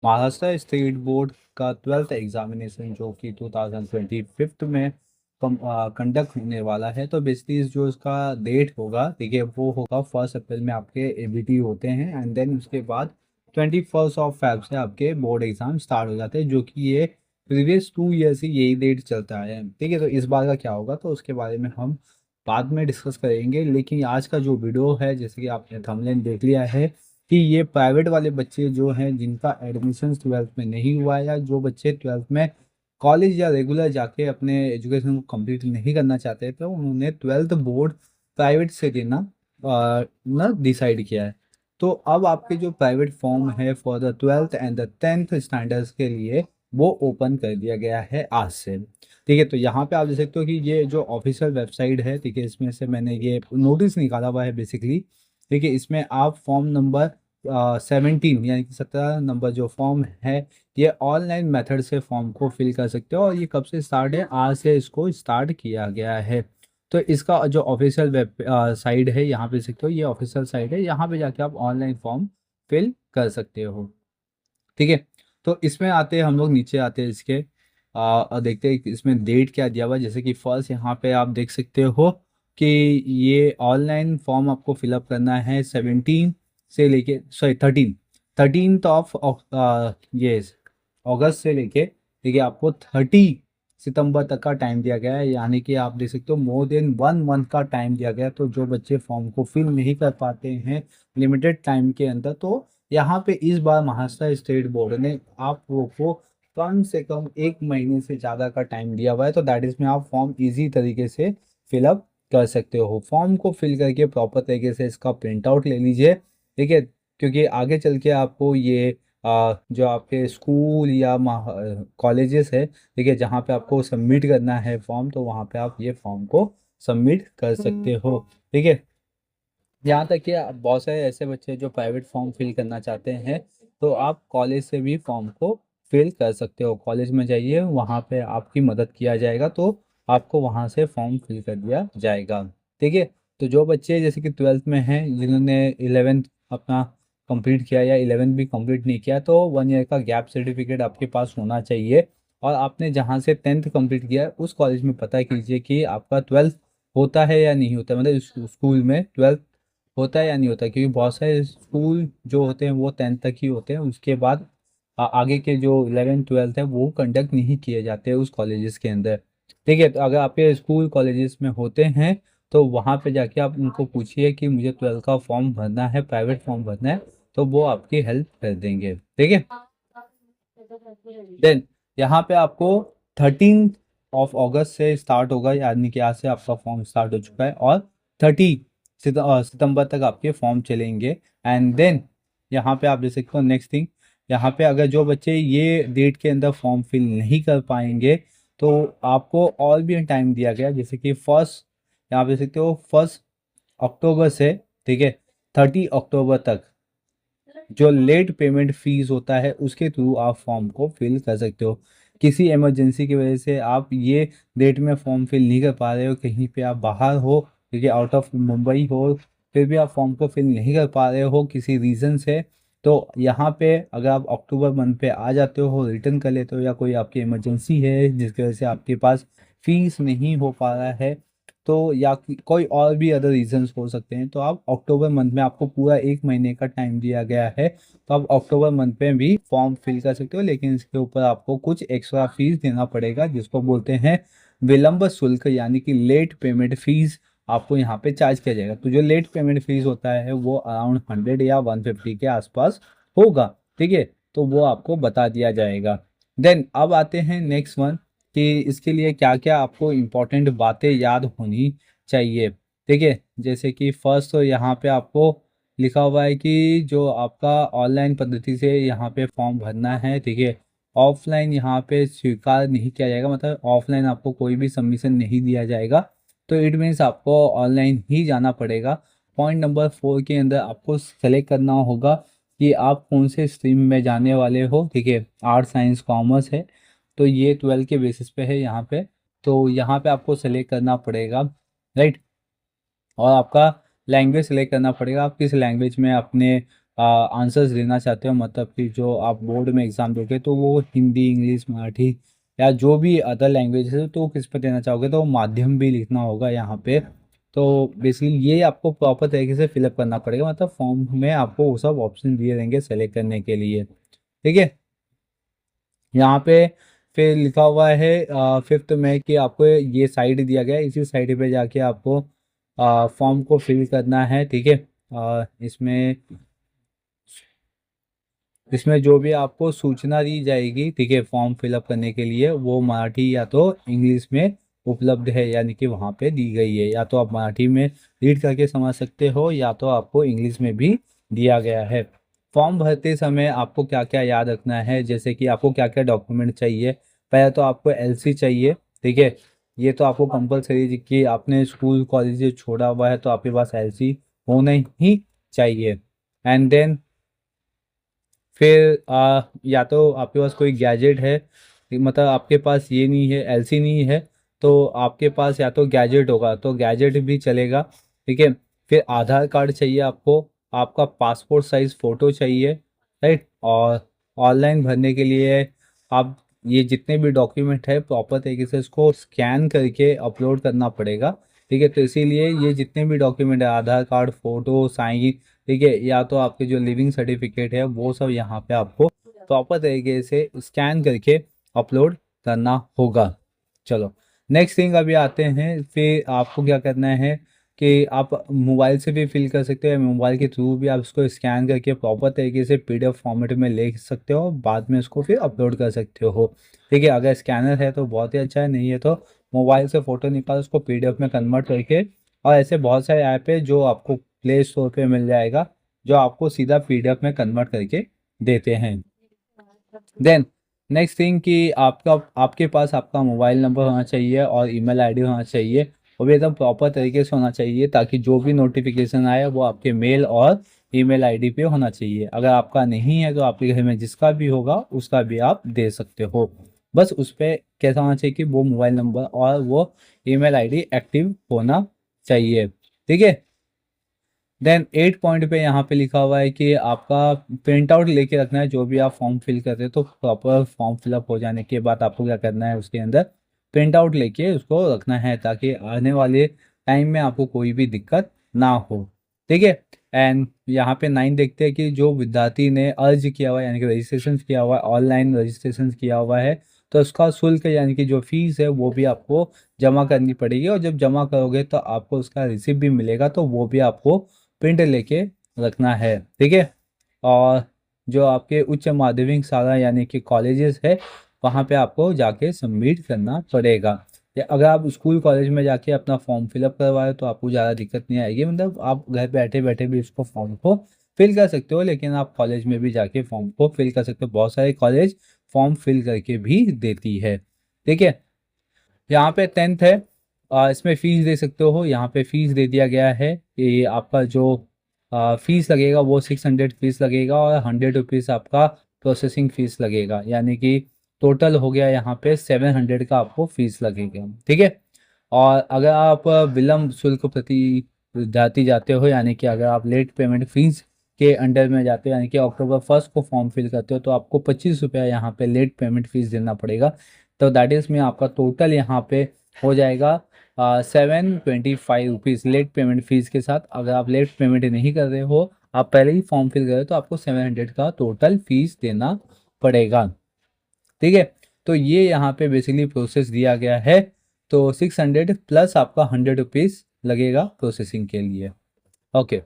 Maharashtra state board का 12th examination जो कि 2025 में कंडक्ट होने वाला है। तो बेसिकली जो इसका डेट होगा, देखिए, वो होगा 1 अप्रैल में आपके एबीटी होते हैं, एंड देन उसके बाद 21 से आपके बोर्ड एग्जाम स्टार्ट हो जाते हैं, जो कि ये प्रीवियस 2 ईयर से यही डेट चलता है। ठीक है, तो इस बार का क्या होगा तो उसके बारे में हम बाद में डिस्कस करेंगे। लेकिन आज का जो वीडियो है, जैसे कि आपने थंबनेल देख लिया है, कि ये प्राइवेट वाले बच्चे जो हैं जिनका एडमिशन 12th में नहीं हुआ है, या जो बच्चे 12th में कॉलेज या रेगुलर जाके अपने एजुकेशन को कंप्लीट नहीं करना चाहते, तो उन्होंने 12th बोर्ड प्राइवेट से लेना ना डिसाइड किया है। तो अब आपके जो प्राइवेट फॉर्म है for the 12th and the 10th standards के लिए, वो ओपन कर दिया गया है आज से। ठीक है, तो यहाँ पे आप देख सकते हो कि ये जो ऑफिशियल वेबसाइट है, ठीक है, इसमें से मैंने ये नोटिस निकाला हुआ है बेसिकली। ठीक है, इसमें आप फॉर्म नंबर 17 यानी कि 17 नंबर जो फॉर्म है, ये ऑनलाइन मेथड से फॉर्म को फिल कर सकते हो। और ये कब से स्टार्ट है? आज से इसको स्टार्ट किया गया है। तो इसका जो ऑफिशियल वेब साइट है, यहाँ पे सकते हो, ये ऑफिशियल साइट है, यहाँ पे जाके आप ऑनलाइन फॉर्म फिल कर सकते हो। ठीक है, तो इसमें आते हैं हम लोग, नीचे आते हैं इसके और देखते हैं कि इसमें डेट क्या दिया हुआ है। जैसे कि फर्स्ट यहाँ पे आप देख सकते हो कि ये ऑनलाइन फॉर्म आपको फिलअप करना है 17 से लेके, सॉरी 13 ये अगस्त से लेके, देखिए, आपको 30 सितंबर तक का टाइम दिया गया है। यानी कि आप देख सकते हो मोर देन 1 मंथ का टाइम दिया गया है। तो जो बच्चे फॉर्म को फिल नहीं कर पाते हैं लिमिटेड टाइम के अंदर, तो यहाँ पे इस बार महाराष्ट्र स्टेट बोर्ड ने आप लोगों को कम से कम 1 महीने से ज़्यादा का टाइम दिया हुआ है। तो दैट इज में आप फॉर्म इजी तरीके से फिलअप कर सकते हो। फॉर्म को फिल करके प्रॉपर तरीके से इसका प्रिंट आउट ले लीजिए। ठीक है, क्योंकि आगे चल के आपको ये जो आपके स्कूल या कॉलेजेस है, ठीक है, जहाँ पे आपको सबमिट करना है फॉर्म, तो वहाँ पे आप ये फॉर्म को सबमिट कर सकते हो। ठीक है, यहाँ तक कि बहुत सारे ऐसे बच्चे हैं जो प्राइवेट फॉर्म फिल करना चाहते हैं, तो आप कॉलेज से भी फॉर्म को फिल कर सकते हो। कॉलेज में जाइए, वहाँ पे आपकी मदद किया जाएगा, तो आपको वहाँ से फॉर्म फिल कर दिया जाएगा। ठीक है, तो जो बच्चे जैसे कि 12th में हैं, जिन्होंने 11th अपना कंप्लीट किया या 11th भी कंप्लीट नहीं किया, तो 1 ईयर का गैप सर्टिफिकेट आपके पास होना चाहिए। और आपने जहाँ से 10th कंप्लीट किया है उस कॉलेज में पता कीजिए कि आपका 12th होता है या नहीं होता, मतलब स्कूल में 12th होता है या नहीं होता, क्योंकि बहुत सारे स्कूल जो होते हैं वो 10th तक ही होते हैं। उसके बाद आगे के जो 11th 12th है वो कंडक्ट नहीं किए जाते उस कॉलेजेस के अंदर। ठीक है, तो अगर आपके स्कूल कॉलेजेस में होते हैं, तो वहाँ पे जाके आप उनको पूछिए कि मुझे 12th का फॉर्म भरना है, प्राइवेट फॉर्म भरना है, तो वो आपकी हेल्प कर देंगे। ठीक है, देन यहाँ पे आपको 13 अगस्त से स्टार्ट होगा, यानी कि आज से आपका फॉर्म स्टार्ट हो चुका है, और 30 सितंबर तक आपके फॉर्म चलेंगे। एंड देन यहाँ पे आप देख सकते हो नेक्स्ट थिंग, यहाँ पे अगर जो बच्चे ये डेट के अंदर फॉर्म फिल नहीं कर पाएंगे, तो आपको और भी टाइम दिया गया, जैसे कि फर्स्ट, यहाँ पे देख सकते हो 1 अक्टूबर से, ठीक है, 30 अक्टूबर तक जो लेट पेमेंट फीस होता है उसके थ्रू आप फॉर्म को फिल कर सकते हो। किसी इमरजेंसी की वजह से आप ये डेट में फॉर्म फिल नहीं कर पा रहे हो, कहीं पे आप बाहर हो, क्योंकि आउट ऑफ मुंबई हो, फिर भी आप फॉर्म को फिल नहीं कर पा रहे हो किसी रीज़न से, तो यहाँ पे अगर आप अक्टूबर मंथ पे आ जाते हो, रिटर्न कर लेते हो, या कोई आपकी इमरजेंसी है जिसकी वजह से आपके पास फीस नहीं हो पा रहा है, तो या कोई और भी अदर रीजंस हो सकते हैं, तो आप अक्टूबर मंथ में, आपको पूरा 1 महीने का टाइम दिया गया है, तो आप अक्टूबर मंथ में भी फॉर्म फिल कर सकते हो। लेकिन इसके ऊपर आपको कुछ एक्स्ट्रा फीस देना पड़ेगा, जिसको बोलते हैं विलंब शुल्क, यानी कि लेट पेमेंट फीस आपको यहाँ पे चार्ज किया जाएगा। तो जो लेट पेमेंट फीस होता है वो अराउंड 100 या 150 के आसपास होगा। ठीक है, तो वो आपको बता दिया जाएगा। देन अब आते हैं नेक्स्ट वन, कि इसके लिए क्या क्या आपको इम्पोर्टेंट बातें याद होनी चाहिए। ठीक है, जैसे कि फर्स्ट तो यहाँ पे आपको लिखा हुआ है कि जो आपका ऑनलाइन पद्धति से यहाँ पे फॉर्म भरना है, ठीक है, ऑफलाइन यहाँ पे स्वीकार नहीं किया जाएगा, मतलब ऑफलाइन आपको कोई भी सबमिशन नहीं दिया जाएगा। तो इट मीन्स आपको ऑनलाइन ही जाना पड़ेगा। पॉइंट नंबर 4 के अंदर आपको सेलेक्ट करना होगा कि आप कौन से स्ट्रीम में जाने वाले हो। ठीक है, आर्ट साइंस कॉमर्स है, तो ये 12 के बेसिस पे है यहाँ पे। तो यहाँ पे आपको सेलेक्ट करना पड़ेगा, राइट, और आपका लैंग्वेज सेलेक्ट करना पड़ेगा, आप किस लैंग्वेज में अपने आंसर्स देना चाहते हो, मतलब कि जो आप बोर्ड में एग्ज़ाम दोगे तो वो हिंदी, इंग्लिश, मराठी या जो भी अदर लैंग्वेज है तो किस पे देना चाहोगे, तो माध्यम भी लिखना होगा यहाँ पे। तो बेसिकली ये आपको प्रॉपर तरीके से फिलअप करना पड़ेगा, मतलब फॉर्म में आपको वो सब ऑप्शन दिए रहेंगे सेलेक्ट करने के लिए, ठीक है। यहाँ पे फिर लिखा हुआ है 5th में कि आपको ये साइड दिया गया है, इसी साइड पे जाके आपको फॉर्म को फिल करना है, ठीक है। इसमें इसमें जो भी आपको सूचना दी जाएगी, ठीक है, फॉर्म फिलअप करने के लिए, वो मराठी या तो इंग्लिश में उपलब्ध है, यानी कि वहाँ पे दी गई है। या तो आप मराठी में रीड करके समझ सकते हो या तो आपको इंग्लिश में भी दिया गया है। फॉर्म भरते समय आपको क्या क्या याद रखना है, जैसे कि आपको क्या क्या डॉक्यूमेंट चाहिए। पहले तो आपको एलसी चाहिए, ठीक है। ये तो आपको कंपलसरी कि आपने स्कूल कॉलेज छोड़ा हुआ है तो आपके पास एलसी होना ही चाहिए। एंड देन फिर या तो आपके पास कोई गैजेट है, मतलब आपके पास ये नहीं है, एलसी नहीं है, तो आपके पास या तो गैजेट होगा तो गैजेट भी चलेगा, ठीक है। फिर आधार कार्ड चाहिए आपको, आपका पासपोर्ट साइज फ़ोटो चाहिए, राइट। और ऑनलाइन भरने के लिए आप ये जितने भी डॉक्यूमेंट है प्रॉपर तरीके से इसको स्कैन करके अपलोड करना पड़ेगा, ठीक है। तो इसीलिए ये जितने भी डॉक्यूमेंट है, आधार कार्ड, फ़ोटो, साइन, ठीक है, या तो आपके जो लिविंग सर्टिफिकेट है वो सब यहाँ पे आपको प्रॉपर तरीके से स्कैन करके अपलोड करना होगा। चलो, नेक्स्ट थिंग अभी आते हैं, फिर आपको क्या करना है कि आप मोबाइल से भी फिल कर सकते हो या मोबाइल के थ्रू भी आप इसको स्कैन करके प्रॉपर तरीके से पीडीएफ फॉर्मेट में लिख सकते हो, बाद में इसको फिर अपलोड कर सकते हो, ठीक है। अगर स्कैनर है तो बहुत ही अच्छा है, नहीं है तो मोबाइल से फ़ोटो निकाल उसको पीडीएफ में कन्वर्ट करके, और ऐसे बहुत सारे ऐप है जो आपको प्ले स्टोर पे मिल जाएगा, जो आपको सीधा पीडीएफ में कन्वर्ट करके देते हैं। देन नेक्स्ट थिंग कि आपका आपके पास आपका मोबाइल नंबर होना चाहिए और ईमेल आईडी होना चाहिए, वो भी एकदम प्रॉपर तरीके से होना चाहिए, ताकि जो भी नोटिफिकेशन आए वो आपके मेल और ईमेल आईडी पे होना चाहिए। अगर आपका नहीं है तो आपके घर में जिसका भी होगा उसका भी आप दे सकते हो। बस उस पर कैसा होना चाहिए कि वो मोबाइल नंबर और वो ईमेल आईडी एक्टिव होना चाहिए, ठीक है। देन 8 पॉइंट पे यहाँ पे लिखा हुआ है कि आपका प्रिंट आउट लेके रखना है, जो भी आप फॉर्म फिल करते हैं तो प्रॉपर फॉर्म फिलअप हो जाने के बाद आपको क्या करना है, उसके अंदर प्रिंट आउट लेके उसको रखना है, ताकि आने वाले टाइम में आपको कोई भी दिक्कत ना हो, ठीक है। एंड यहाँ पे 9 देखते हैं कि जो विद्यार्थी ने अर्ज किया हुआ है, यानी कि रजिस्ट्रेशन किया हुआ है, ऑनलाइन रजिस्ट्रेशन किया हुआ है, तो उसका शुल्क यानी कि जो फीस है वो भी आपको जमा करनी पड़ेगी, और जब जमा करोगे तो आपको उसका रिसिप्ट भी मिलेगा, तो वो भी आपको प्रिंट लेके रखना है, ठीक है। और जो आपके उच्च माध्यमिक शाला यानी कि कॉलेजेस है, वहाँ पे आपको जाके सबमिट करना पड़ेगा। या अगर आप स्कूल कॉलेज में जाके अपना फॉर्म फिलअप करवाए तो आपको ज़्यादा दिक्कत नहीं आएगी, मतलब आप घर बैठे बैठे भी उसको फॉर्म को फिल कर सकते हो, लेकिन आप कॉलेज में भी जाके फॉर्म को फिल कर सकते हो, बहुत सारे कॉलेज फॉर्म फिल करके भी देती है, ठीक है। यहाँ पे 10th है, इसमें फीस दे सकते हो, यहाँ पे फीस दे दिया गया है कि आपका जो फीस लगेगा वो 600 फीस लगेगा, और 100 रुपीज़ आपका प्रोसेसिंग फीस लगेगा, यानी कि टोटल हो गया यहाँ पे 700 का आपको फीस लगेगा, ठीक है। और अगर आप विलम्ब शुल्क प्रति विद्यार्थी जाते हो, यानी कि अगर आप लेट पेमेंट फीस के अंडर में जाते हो, यानी कि अक्टूबर 1 को फॉर्म फिल करते हो, तो आपको 25 रुपया यहाँ पे लेट पेमेंट फीस देना पड़ेगा। तो दैट इज़ में आपका टोटल यहाँ पे हो जाएगा 725 रुपीज़ लेट पेमेंट फीस के साथ। अगर आप लेट पेमेंट नहीं कर रहे हो, आप पहले ही फॉर्म फिल कर रहे हो, तो आपको 700 का टोटल फीस देना पड़ेगा, ठीक है। तो ये यहाँ पे बेसिकली प्रोसेस दिया गया है, तो 600 प्लस आपका 100 रुपीज़ लगेगा प्रोसेसिंग के लिए, ओके।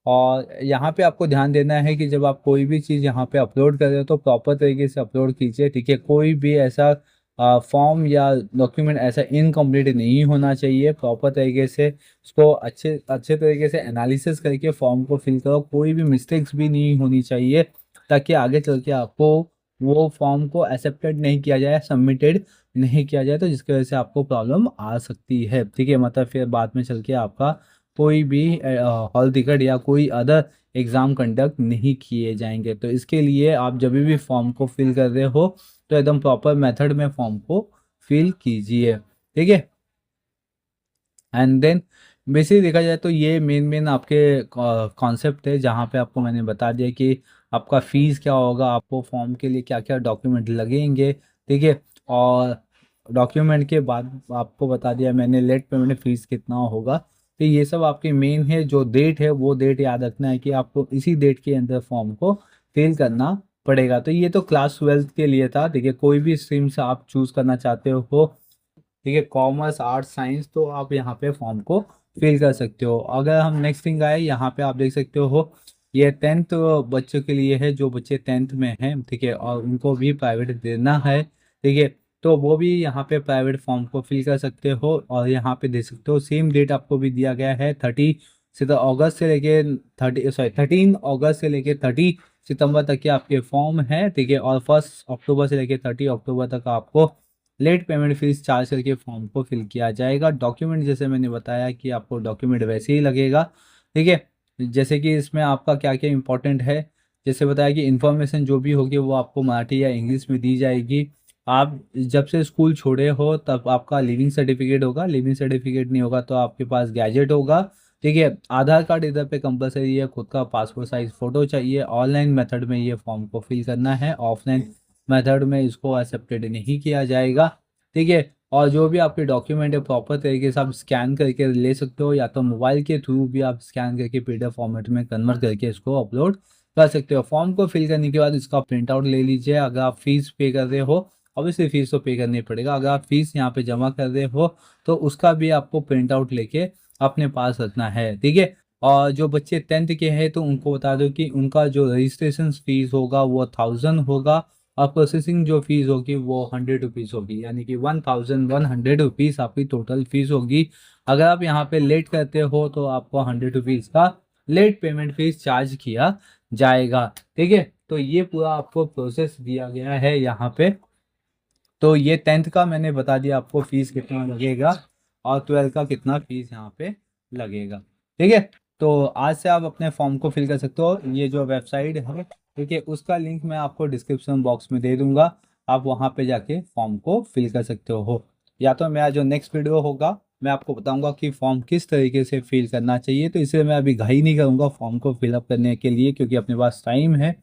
और यहाँ पे आपको ध्यान देना है कि जब आप कोई भी चीज़ यहाँ पे अपलोड कर रहे हो तो प्रॉपर तरीके से अपलोड कीजिए, ठीक है। कोई भी ऐसा फॉर्म या डॉक्यूमेंट ऐसा इनकम्प्लीट नहीं होना चाहिए, प्रॉपर तरीके से उसको अच्छे अच्छे तरीके से एनालिसिस करके फॉर्म को फिल करो, कोई भी मिस्टेक्स भी नहीं होनी चाहिए, ताकि आगे चल के आपको वो फॉर्म को एक्सेप्टेड नहीं किया जाए, सबमिटेड नहीं किया जाए, तो जिसकी वजह से आपको प्रॉब्लम आ सकती है, ठीक है। मतलब फिर बाद में चल के आपका कोई भी हॉल टिकट या कोई अदर एग्ज़ाम कंडक्ट नहीं किए जाएंगे। तो इसके लिए आप जब भी फॉर्म को फिल कर रहे हो तो एकदम प्रॉपर मेथड में फॉर्म को फिल कीजिए, ठीक है। एंड देन बेसिकली देखा जाए तो ये मेन आपके कॉन्सेप्ट है, जहाँ पे आपको मैंने बता दिया कि आपका फ़ीस क्या होगा, आपको फॉर्म के लिए क्या-क्या डॉक्यूमेंट लगेंगे, ठीक है? और डॉक्यूमेंट के बाद आपको बता दिया मैंने लेट पेमेंट फ़ीस कितना होगा। तो ये सब आपकी मेन है, जो डेट है वो डेट याद रखना है कि आपको इसी डेट के अंदर फॉर्म को फिल करना पड़ेगा। तो ये तो क्लास 12th के लिए था, ठीक है? कोई भी स्ट्रीम से आप चूज़ करना चाहते हो, ठीक है, कॉमर्स, आर्ट्स, साइंस, तो आप यहाँ पे फॉर्म को फिल कर सकते हो। अगर हम नेक्स्ट थिंग आए, यहाँ पे आप देख सकते हो ये 10th बच्चों के लिए है, जो बच्चे 10th में हैं, ठीक है, और उनको भी प्राइवेट देना है, ठीक है, तो वो भी यहाँ पे प्राइवेट फॉर्म को फिल कर सकते हो। और यहाँ पे देख सकते हो सेम डेट आपको भी दिया गया है, 13 अगस्त से लेके 13 अगस्त से लेके 30 सितंबर तक के आपके फॉर्म है, ठीक है, और 1 अक्टूबर से लेके 30 अक्टूबर तक आपको लेट पेमेंट फीस चार्ज करके फॉर्म को फिल किया जाएगा। डॉक्यूमेंट जैसे मैंने बताया कि आपको डॉक्यूमेंट वैसे ही लगेगा, ठीक है। जैसे कि इसमें आपका क्या क्या इंपॉर्टेंट है, जैसे बताया कि इन्फॉर्मेशन जो भी होगी वो आपको मराठी या इंग्लिश में दी जाएगी। आप जब से स्कूल छोड़े हो तब आपका लिविंग सर्टिफिकेट होगा, लिविंग सर्टिफिकेट नहीं होगा तो आपके पास गैजेट होगा, ठीक है। आधार कार्ड इधर पे कंपलसरी है, खुद का पासपोर्ट साइज फ़ोटो चाहिए। ऑनलाइन मेथड में ये फॉर्म को फिल करना है, ऑफलाइन मेथड में इसको एक्सेप्टेड नहीं किया जाएगा, ठीक है। और जो भी आपके डॉक्यूमेंट है प्रॉपर तरीके से आप स्कैन करके ले सकते हो, या तो मोबाइल के थ्रू भी आप स्कैन करके पीडीएफ फॉर्मेट में कन्वर्ट करके इसको अपलोड कर सकते हो। फॉर्म को फिल करने के बाद इसका प्रिंट आउट ले लीजिए। अगर आप फीस पे कर रहे हो, ऑब्वियसली फीस तो पे करनी पड़ेगा, अगर आप फीस यहाँ पे जमा कर रहे हो तो उसका भी आपको प्रिंट आउट लेके अपने पास रखना है, ठीक है। और जो बच्चे 10th के हैं तो उनको बता दो कि उनका जो रजिस्ट्रेशन फीस होगा वो 1000 होगा, और प्रोसेसिंग जो फीस होगी वो 100 रुपीज़ होगी, यानी कि 1100 रुपीज़ आपकी टोटल फीस होगी। अगर आप यहाँ पे लेट करते हो तो आपको 100 रुपीज़ का लेट पेमेंट फीस चार्ज किया जाएगा, ठीक है। तो ये पूरा आपको प्रोसेस दिया गया है यहाँ पे। तो ये 10th का मैंने बता दिया आपको फीस कितना लगेगा, और 12th का कितना फीस यहाँ पे लगेगा, ठीक है। तो आज से आप अपने फॉर्म को फिल कर सकते हो। ये जो वेबसाइट है, ठीक है, उसका लिंक मैं आपको डिस्क्रिप्शन बॉक्स में दे दूंगा, आप वहाँ पे जाके फॉर्म को फिल कर सकते हो। या तो मेरा जो नेक्स्ट वीडियो होगा मैं आपको बताऊंगा कि फॉर्म किस तरीके से फिल करना चाहिए, तो इसलिए मैं अभी घाई नहीं करूँगा फॉर्म को फिलअप करने के लिए, क्योंकि अपने पास टाइम है।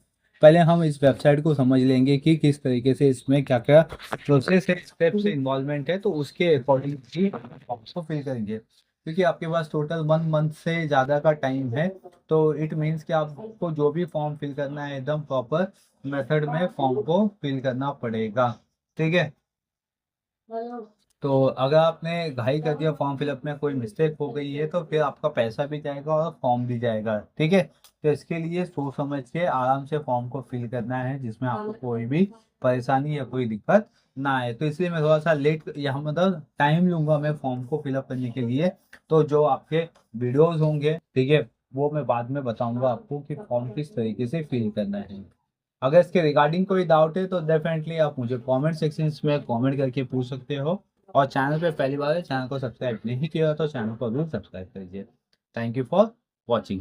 पहले हम इस वेबसाइट को समझ लेंगे कि किस तरीके से इसमें क्या क्या प्रोसेस है, स्टेप्स इन्वॉल्वमेंट है, तो उसके अकॉर्डिंग ही फॉर्म्स को फिल करेंगे। क्योंकि आपके पास टोटल 1 मंथ से ज़्यादा का टाइम है, तो इट मीन्स कि आपको जो भी फॉर्म फिल करना है एकदम प्रॉपर मेथड में फॉर्म को फिल करना पड़ेगा, ठीक है। तो अगर आपने घाई कर दिया फॉर्म फिलअप में, कोई मिस्टेक हो गई है, तो फिर आपका पैसा भी जाएगा और फॉर्म भी जाएगा, ठीक है। तो इसके लिए सोच समझ के आराम से फॉर्म को फिल करना है, जिसमें आपको कोई भी परेशानी या कोई दिक्कत ना आए। तो इसलिए मैं थोड़ा सा लेट यहाँ मतलब टाइम लूँगा मैं फॉर्म को फिलअप करने के लिए। तो जो आपके वीडियोज़ होंगे, ठीक है, वो मैं बाद में बताऊँगा आपको कि फॉर्म किस तरीके से फिल करना है। अगर इसके रिगार्डिंग कोई डाउट है तो डेफिनेटली आप मुझे कमेंट सेक्शन में कमेंट करके पूछ सकते हो। और चैनल पे पहली बार है, चैनल को सब्सक्राइब नहीं किया तो चैनल को जरूर सब्सक्राइब कीजिए। Thank you for watching.